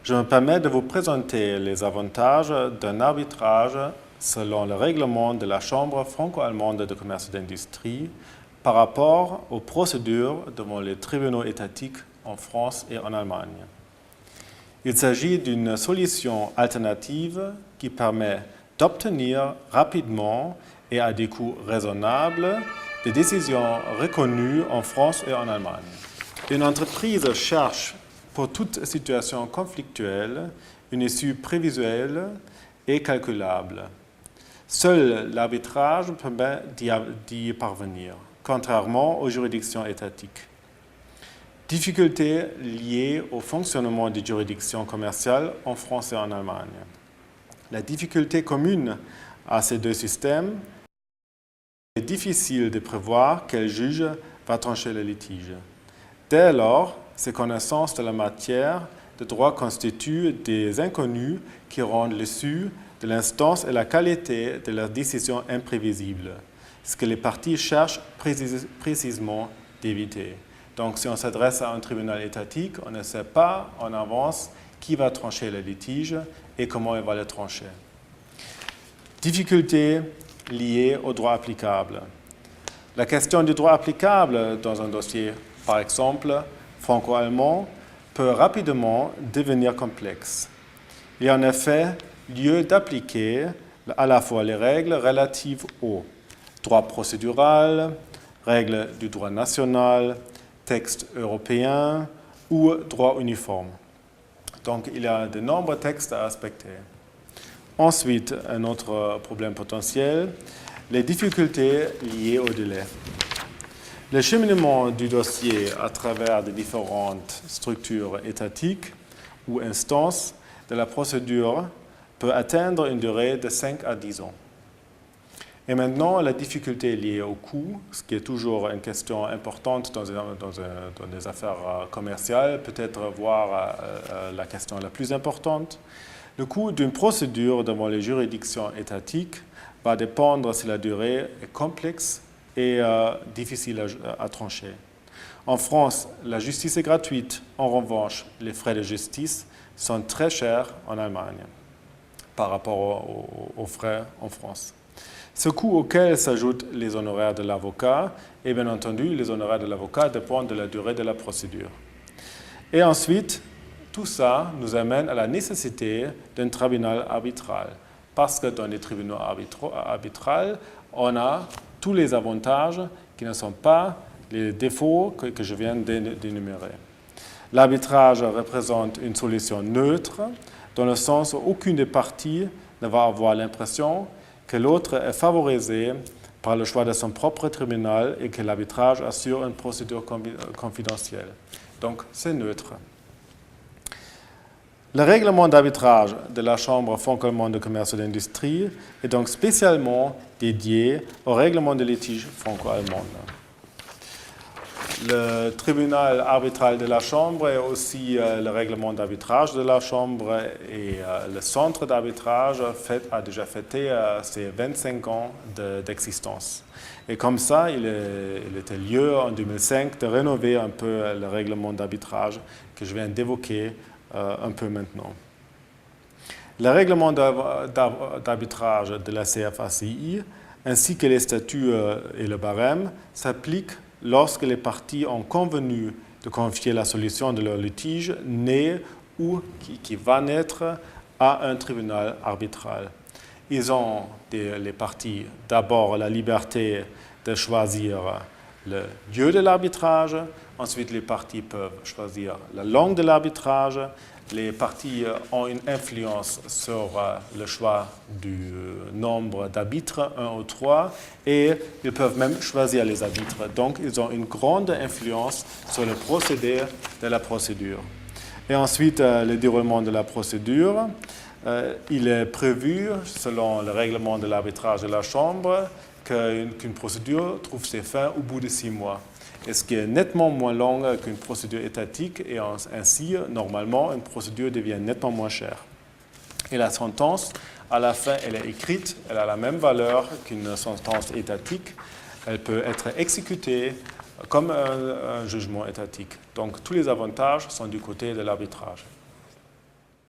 Je me permets de vous présenter les avantages d'un arbitrage selon le règlement de la Chambre franco-allemande de commerce et d'industrie par rapport aux procédures devant les tribunaux étatiques en France et en Allemagne. Il s'agit d'une solution alternative qui permet d'obtenir rapidement et à des coûts raisonnables des décisions reconnues en France et en Allemagne. Une entreprise cherche pour toute situation conflictuelle une issue prévisuelle et calculable. Seul l'arbitrage permet d'y parvenir, contrairement aux juridictions étatiques. Difficultés liées au fonctionnement des juridictions commerciales en France et en Allemagne. La difficulté commune à ces deux systèmes est difficile de prévoir quel juge va trancher le litige. Dès lors, ces connaissances de la matière de droit constituent des inconnus qui rendent l'issue de l'instance et la qualité de leur décision imprévisibles, ce que les parties cherchent précisément d'éviter. Donc, si on s'adresse à un tribunal étatique, on ne sait pas en avance qui va trancher le litige et comment il va le trancher. Difficultés liées au droit applicable. La question du droit applicable dans un dossier, par exemple, franco-allemand, peut rapidement devenir complexe. Il y a en effet lieu d'appliquer à la fois les règles relatives au droit procédural, règles du droit national, texte européen ou droit uniforme. Donc, il y a de nombreux textes à respecter. Ensuite, un autre problème potentiel, les difficultés liées au délai. Le cheminement du dossier à travers les différentes structures étatiques ou instances de la procédure peut atteindre une durée de 5 à 10 ans. Et maintenant, la difficulté liée au coût, ce qui est toujours une question importante dans des affaires commerciales, peut-être voire la question la plus importante. Le coût d'une procédure devant les juridictions étatiques va dépendre si la durée est complexe et difficile à trancher. En France, la justice est gratuite. En revanche, les frais de justice sont très chers en Allemagne par rapport aux frais en France. Ce coût auquel s'ajoutent les honoraires de l'avocat, et bien entendu, les honoraires de l'avocat dépendent de la durée de la procédure. Et ensuite, tout ça nous amène à la nécessité d'un tribunal arbitral, parce que dans les tribunaux arbitrales, on a tous les avantages qui ne sont pas les défauts que je viens d'énumérer. L'arbitrage représente une solution neutre, dans le sens où aucune des parties ne va avoir l'impression que l'autre est favorisé par le choix de son propre tribunal et que l'arbitrage assure une procédure confidentielle. Donc, c'est neutre. Le règlement d'arbitrage de la Chambre franco-allemande de commerce et d'industrie est donc spécialement dédié au règlement de litige franco-allemande. Le tribunal arbitral de la Chambre est aussi le règlement d'arbitrage de la Chambre et le centre d'arbitrage a déjà fêté ses 25 ans d'existence. Et comme ça, il était lieu en 2005 de rénover un peu le règlement d'arbitrage que je viens d'évoquer un peu maintenant. Le règlement d'arbitrage de la CFACI, ainsi que les statuts et le barème, s'appliquent lorsque les parties ont convenu de confier la solution de leur litige né ou qui va naître à un tribunal arbitral. Ils ont, les parties, d'abord la liberté de choisir le lieu de l'arbitrage, ensuite les parties peuvent choisir la langue de l'arbitrage, les parties ont une influence sur le choix du nombre d'arbitres, 1 ou 3, et ils peuvent même choisir les arbitres. Donc, ils ont une grande influence sur le procédé de la procédure. Et ensuite, le déroulement de la procédure. Il est prévu, selon le règlement de l'arbitrage de la Chambre, qu'une procédure trouve ses fins au bout de 6 mois. Et ce qui est nettement moins long qu'une procédure étatique, et ainsi, normalement, une procédure devient nettement moins chère. Et la sentence, à la fin, elle est écrite, elle a la même valeur qu'une sentence étatique. Elle peut être exécutée comme un jugement étatique. Donc, tous les avantages sont du côté de l'arbitrage.